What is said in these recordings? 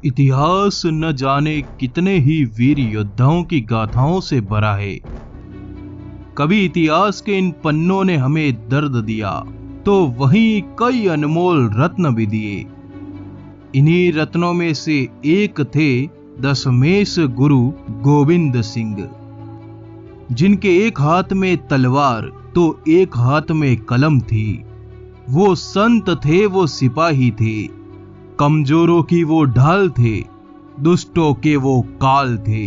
इतिहास न जाने कितने ही वीर योद्धाओं की गाथाओं से भरा है। कभी इतिहास के इन पन्नों ने हमें दर्द दिया तो वहीं कई अनमोल रत्न भी दिए। इन्हीं रत्नों में से एक थे दशमेश गुरु गोविंद सिंह, जिनके एक हाथ में तलवार तो एक हाथ में कलम थी। वो संत थे, वो सिपाही थे, कमजोरों की वो ढाल थे, दुष्टों के वो काल थे।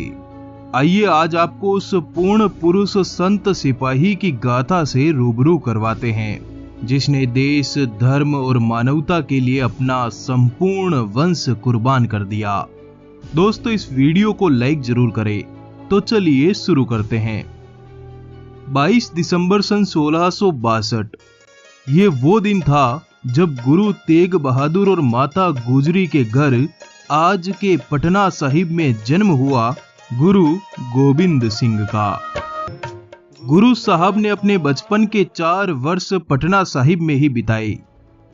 आइए आज आपको उस पूर्ण पुरुष संत सिपाही की गाथा से रूबरू करवाते हैं, जिसने देश, धर्म और मानवता के लिए अपना संपूर्ण वंश कुर्बान कर दिया। दोस्तों, इस वीडियो को लाइक जरूर करें। तो चलिए शुरू करते हैं। 22 दिसंबर सन 1662 ये वो दिन था जब गुरु तेग बहादुर और माता गुजरी के घर आज के पटना साहिब में जन्म हुआ गुरु गोविंद सिंह का। गुरु साहब ने अपने बचपन के 4 वर्ष पटना साहिब में ही बिताए।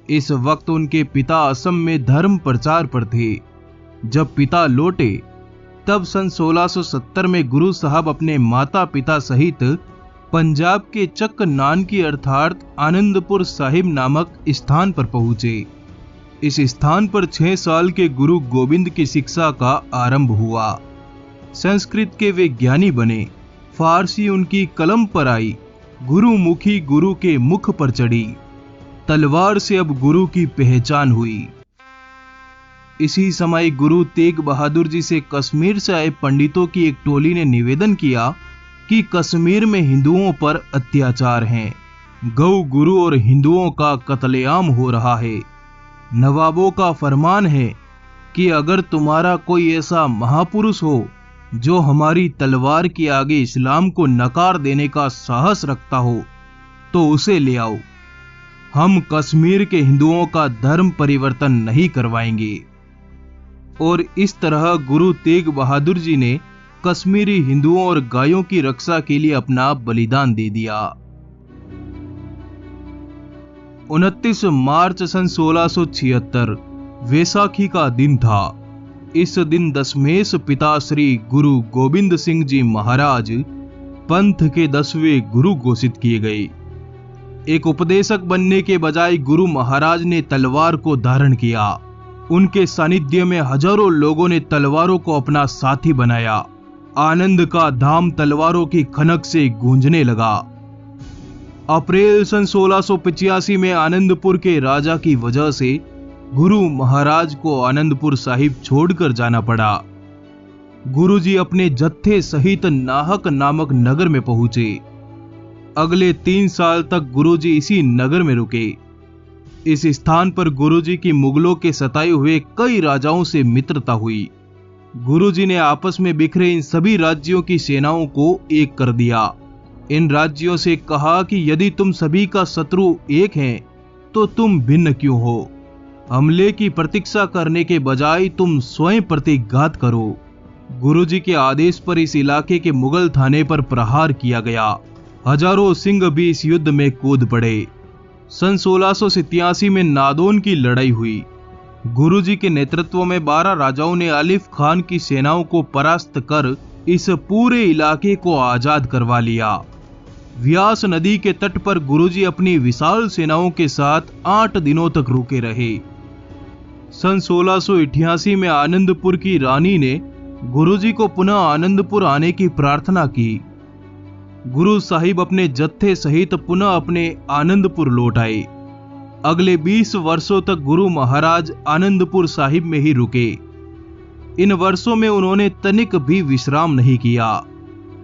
इस वक्त उनके पिता असम में धर्म प्रचार पर थे। जब पिता लौटे तब सन 1670 में गुरु साहब अपने माता पिता सहित पंजाब के चक नानकी अर्थात आनंदपुर साहिब नामक स्थान पर पहुंचे। इस स्थान पर 6 साल के गुरु गोविंद की शिक्षा का आरंभ हुआ। संस्कृत के वे ज्ञानी बने, फारसी उनकी कलम पर आई, गुरुमुखी गुरु के मुख पर चढ़ी, तलवार से अब गुरु की पहचान हुई। इसी समय गुरु तेग बहादुर जी से कश्मीर से आए पंडितों की एक टोली ने निवेदन किया कि कश्मीर में हिंदुओं पर अत्याचार हैं, गौ गुरु और हिंदुओं का कत्लेआम हो रहा है। नवाबों का फरमान है कि अगर तुम्हारा कोई ऐसा महापुरुष हो जो हमारी तलवार के आगे इस्लाम को नकार देने का साहस रखता हो तो उसे ले आओ। हम कश्मीर के हिंदुओं का धर्म परिवर्तन नहीं करवाएंगे। और इस तरह गुरु तेग बहादुर जी ने कश्मीरी हिंदुओं और गायों की रक्षा के लिए अपना बलिदान दे दिया। 29 मार्च सन 1676 वैसाखी का दिन था। इस दिन दशमेश पिता श्री गुरु गोविंद सिंह जी महाराज पंथ के 10वें गुरु घोषित किए गए। एक उपदेशक बनने के बजाय गुरु महाराज ने तलवार को धारण किया। उनके सानिध्य में हजारों लोगों ने तलवारों को अपना साथी बनाया। आनंद का धाम तलवारों की खनक से गूंजने लगा। अप्रैल सन 1685 में आनंदपुर के राजा की वजह से गुरु महाराज को आनंदपुर साहिब छोड़कर जाना पड़ा। गुरुजी अपने जत्थे सहित नाहक नामक नगर में पहुंचे। अगले 3 साल तक गुरुजी इसी नगर में रुके। इस स्थान पर गुरुजी की मुगलों के सताए हुए कई राजाओं से मित्रता हुई। गुरुजी ने आपस में बिखरे इन सभी राज्यों की सेनाओं को एक कर दिया। इन राज्यों से कहा कि यदि तुम सभी का शत्रु एक है तो तुम भिन्न क्यों हो? हमले की प्रतीक्षा करने के बजाय तुम स्वयं प्रतिघात करो। गुरुजी के आदेश पर इस इलाके के मुगल थाने पर प्रहार किया गया। हजारों सिंह भी इस युद्ध में कूद पड़े। सन 1687 में नादौन की लड़ाई हुई। गुरुजी के नेतृत्व में 12 राजाओं ने आलिफ खान की सेनाओं को परास्त कर इस पूरे इलाके को आजाद करवा लिया। व्यास नदी के तट पर गुरुजी अपनी विशाल सेनाओं के साथ 8 दिनों तक रुके रहे। सन 1688 में आनंदपुर की रानी ने गुरुजी को पुनः आनंदपुर आने की प्रार्थना की। गुरु साहिब अपने जत्थे सहित पुनः अपने आनंदपुर लौट आए। अगले 20 वर्षों तक गुरु महाराज आनंदपुर साहिब में ही रुके। इन वर्षों में उन्होंने तनिक भी विश्राम नहीं किया,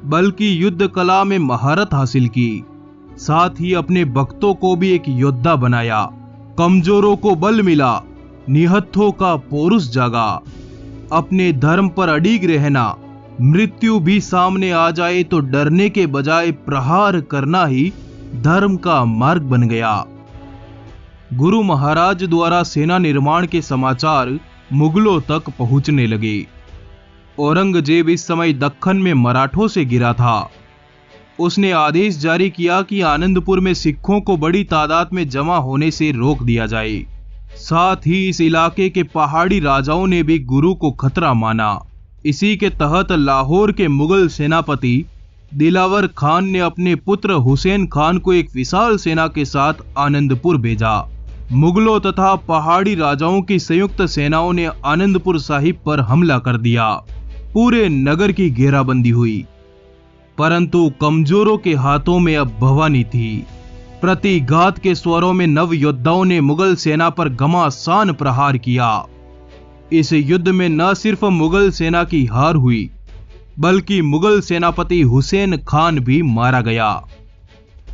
बल्कि युद्ध कला में महारत हासिल की। साथ ही अपने भक्तों को भी एक योद्धा बनाया। कमजोरों को बल मिला, निहत्थों का पौरुष जागा। अपने धर्म पर अडिग रहना, मृत्यु भी सामने आ जाए तो डरने के बजाय प्रहार करना ही धर्म का मार्ग बन गया। गुरु महाराज द्वारा सेना निर्माण के समाचार मुगलों तक पहुंचने लगे। औरंगजेब इस समय दक्खन में मराठों से घिरा था। उसने आदेश जारी किया कि आनंदपुर में सिखों को बड़ी तादाद में जमा होने से रोक दिया जाए। साथ ही इस इलाके के पहाड़ी राजाओं ने भी गुरु को खतरा माना। इसी के तहत लाहौर के मुगल सेनापति दिलावर खान ने अपने पुत्र हुसैन खान को एक विशाल सेना के साथ आनंदपुर भेजा। मुगलों तथा पहाड़ी राजाओं की संयुक्त सेनाओं ने आनंदपुर साहिब पर हमला कर दिया। पूरे नगर की घेराबंदी हुई, परंतु कमजोरों के हाथों में अब भवानी थी। प्रतिघात के स्वरों में नव योद्धाओं ने मुगल सेना पर घमासान प्रहार किया। इस युद्ध में न सिर्फ मुगल सेना की हार हुई, बल्कि मुगल सेनापति हुसैन खान भी मारा गया।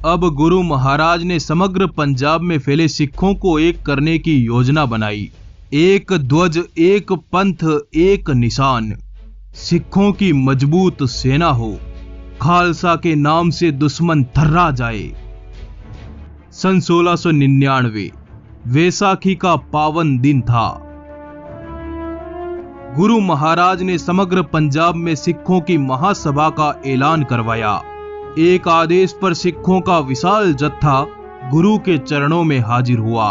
अब गुरु महाराज ने समग्र पंजाब में फैले सिखों को एक करने की योजना बनाई। एक ध्वज, एक पंथ, एक निशान। सिखों की मजबूत सेना हो, खालसा के नाम से दुश्मन थर्रा जाए। सन 1699 वैसाखी का पावन दिन था। गुरु महाराज ने समग्र पंजाब में सिखों की महासभा का ऐलान करवाया। एक आदेश पर सिखों का विशाल जत्था गुरु के चरणों में हाजिर हुआ।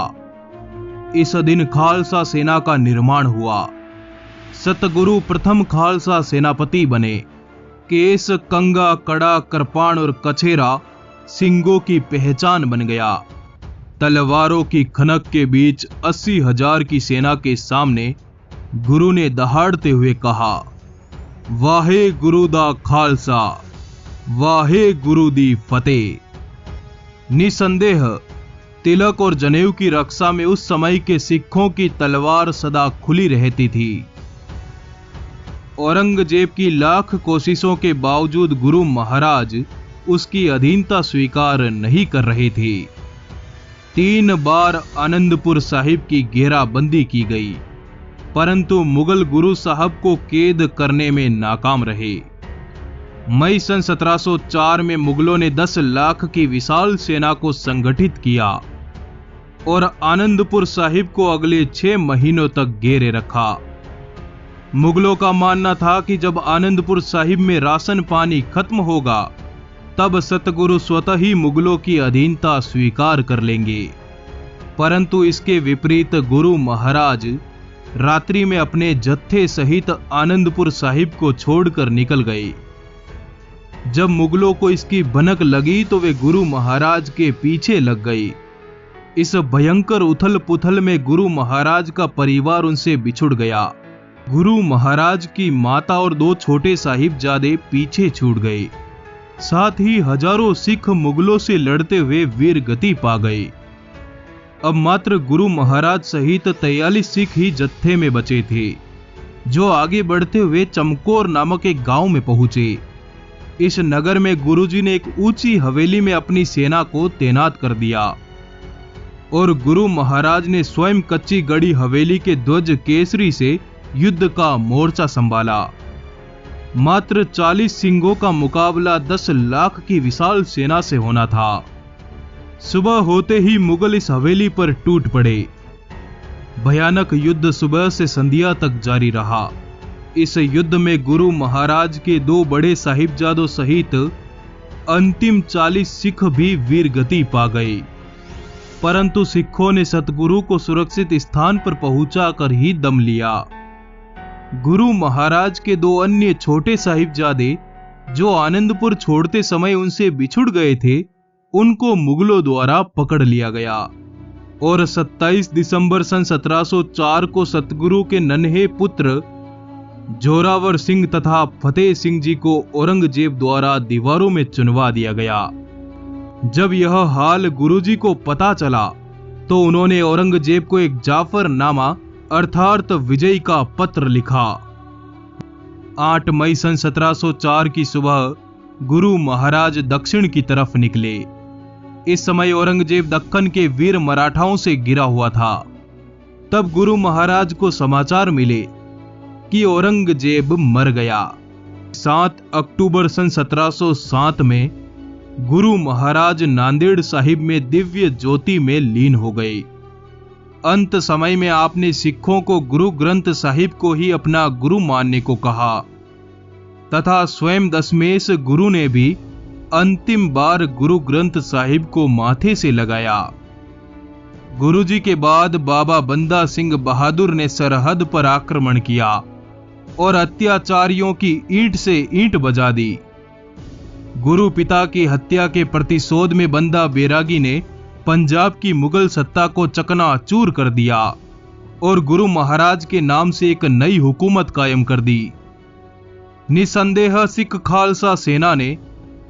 इस दिन खालसा सेना का निर्माण हुआ। सतगुरु प्रथम खालसा सेनापति बने। केस, कंगा, कड़ा, कृपाण और कछेरा सिंगों की पहचान बन गया। तलवारों की खनक के बीच 80,000 की सेना के सामने गुरु ने दहाड़ते हुए कहा, वाहे गुरु दा खालसा, वाहे गुरु दी फतेह। निसंदेह तिलक और जनेऊ की रक्षा में उस समय के सिखों की तलवार सदा खुली रहती थी। औरंगजेब की लाख कोशिशों के बावजूद गुरु महाराज उसकी अधीनता स्वीकार नहीं कर रहे थे। 3 बार आनंदपुर साहिब की घेराबंदी की गई, परंतु मुगल गुरु साहब को कैद करने में नाकाम रहे। मई सन 1704 में मुगलों ने 10 लाख की विशाल सेना को संगठित किया और आनंदपुर साहिब को अगले 6 महीनों तक घेरे रखा। मुगलों का मानना था कि जब आनंदपुर साहिब में राशन पानी खत्म होगा, तब सतगुरु स्वतः ही मुगलों की अधीनता स्वीकार कर लेंगे। परंतु इसके विपरीत गुरु महाराज रात्रि में अपने जत्थे सहित आनंदपुर साहिब को छोड़कर निकल गए। जब मुगलों को इसकी भनक लगी तो वे गुरु महाराज के पीछे लग गए। इस भयंकर उथल पुथल में गुरु महाराज का परिवार उनसे बिछुड़ गया। गुरु महाराज की माता और 2 छोटे साहिबजादे पीछे छूट गए। साथ ही हजारों सिख मुगलों से लड़ते हुए वीर गति पा गए। अब मात्र गुरु महाराज सहित 43 सिख ही जत्थे में बचे थे, जो आगे बढ़ते हुए चमकोर नामक एक गांव में पहुंचे। इस नगर में गुरुजी ने एक ऊंची हवेली में अपनी सेना को तैनात कर दिया और गुरु महाराज ने स्वयं कच्ची गढ़ी हवेली के ध्वज केसरी से युद्ध का मोर्चा संभाला। मात्र 40 सिंगों का मुकाबला 10 लाख की विशाल सेना से होना था। सुबह होते ही मुगल इस हवेली पर टूट पड़े। भयानक युद्ध सुबह से संध्या तक जारी रहा। इस युद्ध में गुरु महाराज के 2 बड़े साहिबजादों सहित अंतिम 40 सिख भी वीर गति पा गए, परंतु सिखों ने सतगुरु को सुरक्षित स्थान पर पहुंचाकर ही दम लिया। गुरु महाराज के 2 अन्य छोटे साहिबजादे जो आनंदपुर छोड़ते समय उनसे बिछुड़ गए थे, उनको मुगलों द्वारा पकड़ लिया गया और 27 दिसंबर सन 1704 को सतगुरु के नन्हे पुत्र जोरावर सिंह तथा फतेह सिंह जी को औरंगजेब द्वारा दीवारों में चुनवा दिया गया। जब यह हाल गुरुजी को पता चला तो उन्होंने औरंगजेब को एक जाफरनामा अर्थात विजय का पत्र लिखा। 8 मई सन 1704 की सुबह गुरु महाराज दक्षिण की तरफ निकले। इस समय औरंगजेब दक्कन के वीर मराठाओं से घिरा हुआ था। तब गुरु महाराज को समाचार मिले कि औरंगजेब मर गया। 7 अक्टूबर सन 1707 में गुरु महाराज नांदेड़ साहिब में दिव्य ज्योति में लीन हो गए। अंत समय में आपने सिखों को गुरु ग्रंथ साहिब को ही अपना गुरु मानने को कहा तथा स्वयं दशमेश गुरु ने भी अंतिम बार गुरु ग्रंथ साहिब को माथे से लगाया। गुरुजी के बाद बाबा बंदा सिंह बहादुर ने सरहद पर आक्रमण किया और अत्याचारियों की ईंट से ईंट बजा दी। गुरु पिता की हत्या के प्रतिशोध में बंदा बैरागी ने पंजाब की मुगल सत्ता को चकनाचूर कर दिया और गुरु महाराज के नाम से एक नई हुकूमत कायम कर दी। निसंदेह सिख खालसा सेना ने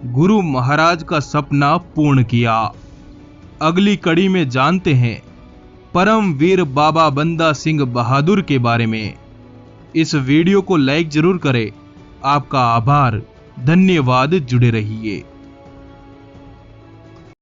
गुरु महाराज का सपना पूर्ण किया। अगली कड़ी में जानते हैं परम वीर बाबा बंदा सिंह बहादुर के बारे में। इस वीडियो को लाइक जरूर करें। आपका आभार, धन्यवाद। जुड़े रहिए।